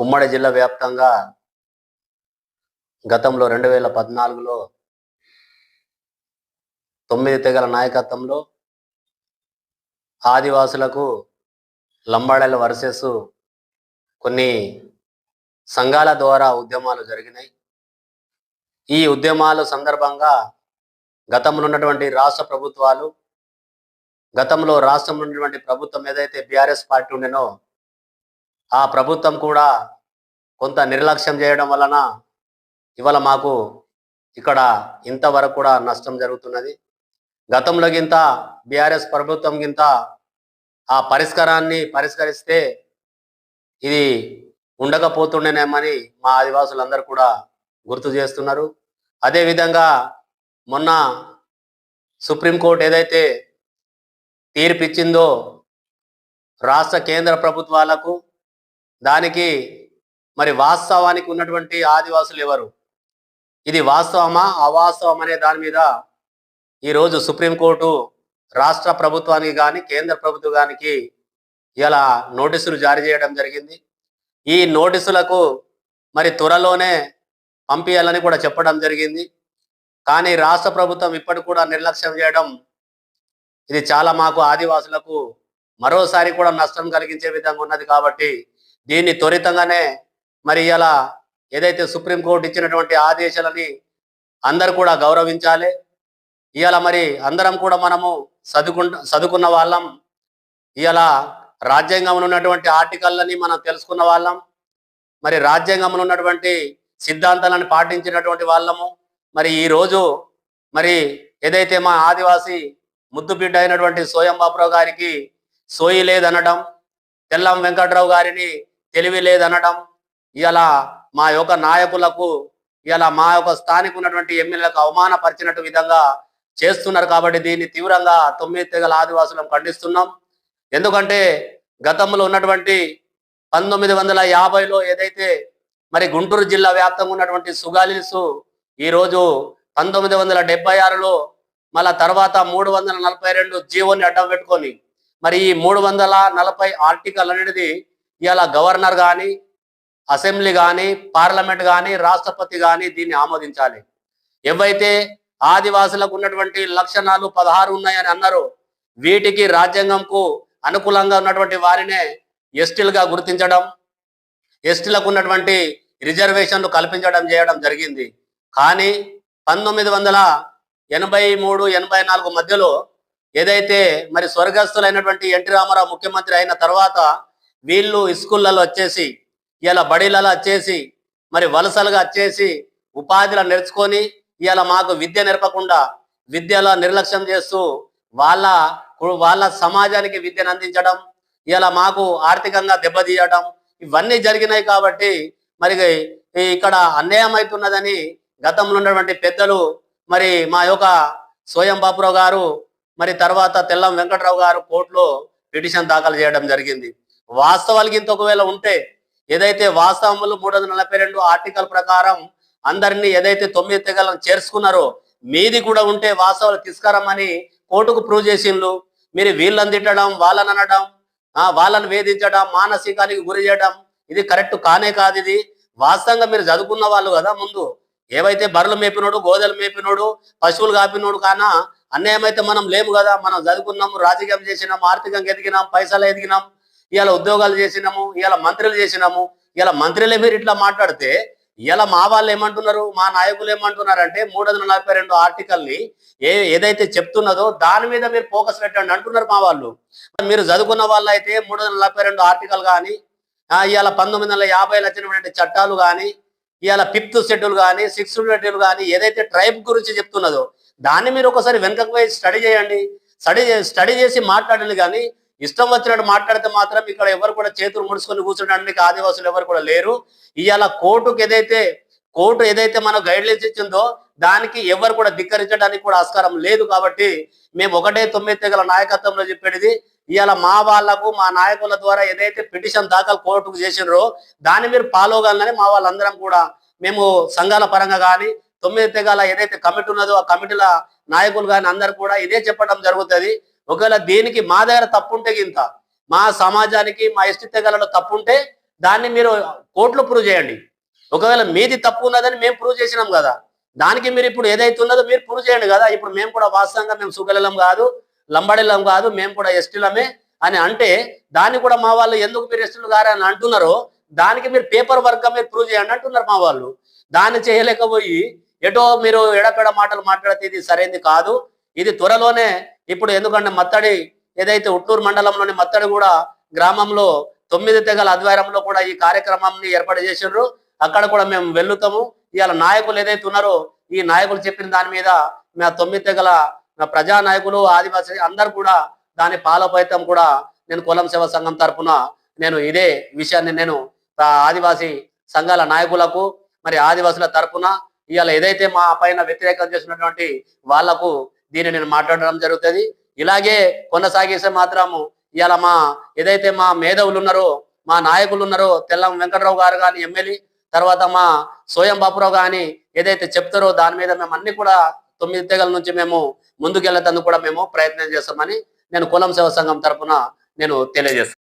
ఉమ్మడి జిల్లా వ్యాప్తంగా గతంలో 2014లో 9 తెగల నాయకత్వంలో ఆదివాసులకు లంబాడీల వర్సెస్ కొన్ని సంఘాల ద్వారా ఉద్యమాలు జరిగినాయి. ఈ ఉద్యమాల సందర్భంగా గతంలో ఉన్నటువంటి రాష్ట్ర ప్రభుత్వాలు, గతంలో రాష్ట్రంలో ఉన్నటువంటి ప్రభుత్వం ఏదైతే బీఆర్ఎస్ పార్టీ ఉండేనో ఆ ప్రభుత్వం కూడా కొంత నిర్లక్ష్యం చేయడం వలన ఇవాళ మాకు ఇక్కడ ఇంతవరకు కూడా నష్టం జరుగుతున్నది. గతంలో గింత బీఆర్ఎస్ ప్రభుత్వం గింత ఆ పరిష్కారాన్ని పరిష్కరిస్తే ఇది ఉండకపోతుండేనేమని మా ఆదివాసులందరూ కూడా గుర్తు చేస్తున్నారు. అదేవిధంగా మొన్న సుప్రీంకోర్టు ఏదైతే తీర్పిచ్చిందో రాష్ట్ర కేంద్ర ప్రభుత్వాలకు, దానికి మరి వాస్తవానికి ఉన్నటువంటి ఆదివాసులు ఎవరు, ఇది వాస్తవమా అవాస్తవం అనే దాని మీద ఈరోజు సుప్రీంకోర్టు రాష్ట్ర ప్రభుత్వానికి కానీ కేంద్ర ప్రభుత్వానికి ఇలా నోటీసులు జారీ చేయడం జరిగింది. ఈ నోటీసులకు మరి త్వరలోనే పంపించాలని కూడా చెప్పడం జరిగింది. కానీ రాష్ట్ర ప్రభుత్వం ఇప్పటికి కూడా నిర్లక్ష్యం చేయడం ఇది చాలా మాకు ఆదివాసులకు మరోసారి కూడా నష్టం కలిగించే విధంగా ఉన్నది. కాబట్టి దీన్ని త్వరితంగానే మరి ఇలా ఏదైతే సుప్రీంకోర్టు ఇచ్చినటువంటి ఆదేశాలని అందరూ కూడా గౌరవించాలి. ఇవాళ మరి అందరం కూడా మనము చదువుకున్న వాళ్ళం, ఇవాళ రాజ్యాంగంలో ఉన్నటువంటి ఆర్టికల్లని మనం తెలుసుకున్న వాళ్ళం, మరి రాజ్యాంగంలో ఉన్నటువంటి సిద్ధాంతాలను పాటించినటువంటి వాళ్ళము. మరి ఈరోజు మరి ఏదైతే మా ఆదివాసి ముద్దు బిడ్డ అయినటువంటి సోయం బాపురావు గారికి సోయి లేదనడం, తెల్లం వెంకట్రావు గారిని తెలివి లేదనడం, ఇలా మా యొక్క నాయకులకు, ఇలా మా యొక్క స్థానిక ఉన్నటువంటి ఎమ్మెల్యేలకు అవమానపరిచినట్టు విధంగా చేస్తున్నారు. కాబట్టి దీన్ని తీవ్రంగా 9 తెగల ఆదివాసులను ఖండిస్తున్నాం. ఎందుకంటే గతంలో ఉన్నటువంటి 1950లో ఏదైతే మరి గుంటూరు జిల్లా వ్యాప్తంగా ఉన్నటువంటి సుగాలీస్ ఈరోజు 1976లో మళ్ళా తర్వాత 342 జీవోని అడ్డం పెట్టుకొని మరి ఈ 340 ఆర్టికల్ అనేది ఇలా గవర్నర్ కానీ, అసెంబ్లీ కానీ, పార్లమెంట్ కానీ, రాష్ట్రపతి కానీ దీన్ని ఆమోదించాలి. ఏవైతే ఆదివాసులకు ఉన్నటువంటి లక్షణాలు 16 ఉన్నాయని అన్నారు, వీటికి రాజ్యాంగంకు అనుకూలంగా ఉన్నటువంటి వారినే ఎస్టీలుగా గుర్తించడం, ఎస్టీలకు ఉన్నటువంటి రిజర్వేషన్లు కల్పించడం చేయడం జరిగింది. కానీ 1983-84 మధ్యలో ఏదైతే మరి స్వర్గస్థులైనటువంటి ఎన్టీ రామారావు ముఖ్యమంత్రి అయిన తర్వాత వీళ్ళు స్కూళ్ళలో వచ్చేసి, ఇలా బడిలలో వచ్చేసి, మరి వలసలుగా వచ్చేసి ఉపాధిలో నేర్చుకొని ఇలా మాకు విద్య నేర్పకుండా విద్యలో నిర్లక్ష్యం చేస్తూ వాళ్ళ సమాజానికి విద్యను అందించడం, ఇలా మాకు ఆర్థికంగా దెబ్బతీయడం ఇవన్నీ జరిగినాయి. కాబట్టి మరి ఇక్కడ అన్యాయం అవుతున్నదని గతంలో ఉన్నటువంటి పెద్దలు మరి మా యొక్క సోయం బాపురావు గారు, మరి తర్వాత తెల్లం వెంకట్రావు గారు కోర్టులో పిటిషన్ దాఖలు చేయడం జరిగింది. వాస్తవాలకి ఇంత ఒకవేళ ఉంటే ఏదైతే వాస్తవములు 342 ఆర్టికల్ ప్రకారం అందరినీ ఏదైతే 9 తెగలను చేర్చుకున్నారో మీది కూడా ఉంటే వాస్తవాలు తీసుకురమ్మని కోర్టుకు ప్రూవ్ చేసిండ్రు. మీరు వీళ్ళని తిట్టడం, వాళ్ళని అనడం, వాళ్ళని వేధించడం, మానసికానికి గురి చేయడం ఇది కరెక్ట్ కానే కాదు. ఇది వాస్తవంగా మీరు చదువుకున్న వాళ్ళు కదా, ముందు ఏవైతే బర్రెలు మేపినోడు, గోదెలు మేపినోడు, పశువులు కాపినోడు కానా అన్యాయం అయితే మనం లేము కదా. మనం చదువుకున్నాము, రాజకీయం చేసినాము, ఆర్థికంగా ఎదిగినాం, పైసలు ఎదిగినాం, ఇవాళ ఉద్యోగాలు చేసినాము, ఇవాళ మంత్రులు చేసినాము. ఇలా మంత్రులే మీరు ఇట్లా మాట్లాడితే ఇలా మా వాళ్ళు ఏమంటున్నారు, మా నాయకులు ఏమంటున్నారు అంటే 342 ఆర్టికల్ని ఏదైతే చెప్తున్నదో దాని మీద మీరు ఫోకస్ పెట్టండి అంటున్నారు మా వాళ్ళు. మీరు చదువుకున్న వాళ్ళు అయితే 342 ఆర్టికల్ కానీ, ఇవాళ 1950లో వచ్చినటువంటి చట్టాలు కానీ, ఇవాళ 5th షెడ్యూల్ కానీ, 6th షెడ్యూల్ కానీ ఏదైతే ట్రైబ్ గురించి చెప్తున్నదో దాన్ని మీరు ఒకసారి వెనకకు పోయి స్టడీ చేయండి. స్టడీ చేసి మాట్లాడండి. కానీ ఇష్టం వచ్చినట్టు మాట్లాడితే మాత్రం ఇక్కడ ఎవరు కూడా చేతులు ముడుచుకొని కూర్చోడానికి ఆదివాసులు ఎవరు కూడా లేరు. ఇవాళ కోర్టు ఏదైతే మన గైడ్లైన్స్ ఇచ్చిందో దానికి ఎవరు కూడా ధిక్కరించడానికి కూడా ఆస్కారం లేదు. కాబట్టి మేము ఒకటే 9 తెగల నాయకత్వంలో చెప్పేది, ఇవాళ మా వాళ్లకు మా నాయకుల ద్వారా ఏదైతే పిటిషన్ దాఖలు కోర్టుకు చేసినారో దాన్ని మీరు ఫాలో కావాలని మా వాళ్ళందరం కూడా మేము సంఘాల పరంగా కానీ 9 తెగల ఏదైతే కమిటీ ఉన్నదో ఆ కమిటీల నాయకులు కానీ అందరు కూడా ఇదే చెప్పడం జరుగుతుంది. ఒకవేళ దీనికి మా దగ్గర తప్పుంటే గింత, మా సమాజానికి మా ఎస్టీ తెగలలో తప్పుంటే దాన్ని మీరు కోర్టులో ప్రూవ్ చేయండి. ఒకవేళ మీది తప్పు ఉన్నదని మేము ప్రూవ్ చేసినాం కదా, దానికి మీరు ఇప్పుడు ఏదైతే ఉన్నదో మీరు ప్రూవ్ చేయండి కదా. ఇప్పుడు మేము కూడా వాస్తవంగా మేము సుగలలం కాదు, లంబడిలం కాదు, మేము కూడా ఎస్టీలమే అని అంటే, దాన్ని కూడా మా వాళ్ళు ఎందుకు మీరు ఎస్టీలు గారు అని అంటున్నారో దానికి మీరు పేపర్ వర్క్ గా మీరు ప్రూవ్ చేయండి అంటున్నారు మా వాళ్ళు. దాన్ని చేయలేకపోయి ఎటో మీరు ఎడపెడ మాటలు మాట్లాడితే ఇది సరైనది కాదు. ఇది త్వరలోనే ఇప్పుడు ఎందుకంటే మత్తడి ఏదైతే ఉట్నూరు మండలంలోని మత్తడి కూడా గ్రామంలో 9 తెగల ఆధ్వర్యంలో కూడా ఈ కార్యక్రమాన్ని ఏర్పాటు చేసిండ్రు. అక్కడ కూడా మేము వెళ్తాము. ఇవాళ నాయకులు ఏదైతే ఉన్నారో ఈ నాయకులు చెప్పిన దాని మీద మా 9 తెగల ప్రజా నాయకులు ఆదివాసీ అందరు కూడా దాని పాలపైతం కూడా నేను కులం సేవా సంఘం తరపున నేను ఇదే విషయాన్ని నేను ఆదివాసీ సంఘాల నాయకులకు మరి ఆదివాసుల తరపున ఇవాళ ఏదైతే మా పైన వ్యతిరేకం చేసినటువంటి వాళ్లకు దీన్ని నేను మాట్లాడడం జరుగుతుంది. ఇలాగే కొనసాగిస్తే మాత్రము ఇవాళ మా ఏదైతే మా మేధావులు ఉన్నారో మా నాయకులు ఉన్నారో తెల్లం వెంకటరావు గారు కానీ ఎమ్మెల్యే, తర్వాత మా సోయం బాపురావు కానీ ఏదైతే చెప్తారో దాని మీద మేము అన్ని కూడా 9 తెగల నుంచి మేము ముందుకెళ్లేందుకు కూడా మేము ప్రయత్నం చేస్తామని నేను కులం సేవా సంఘం తరపున నేను తెలియజేస్తాను.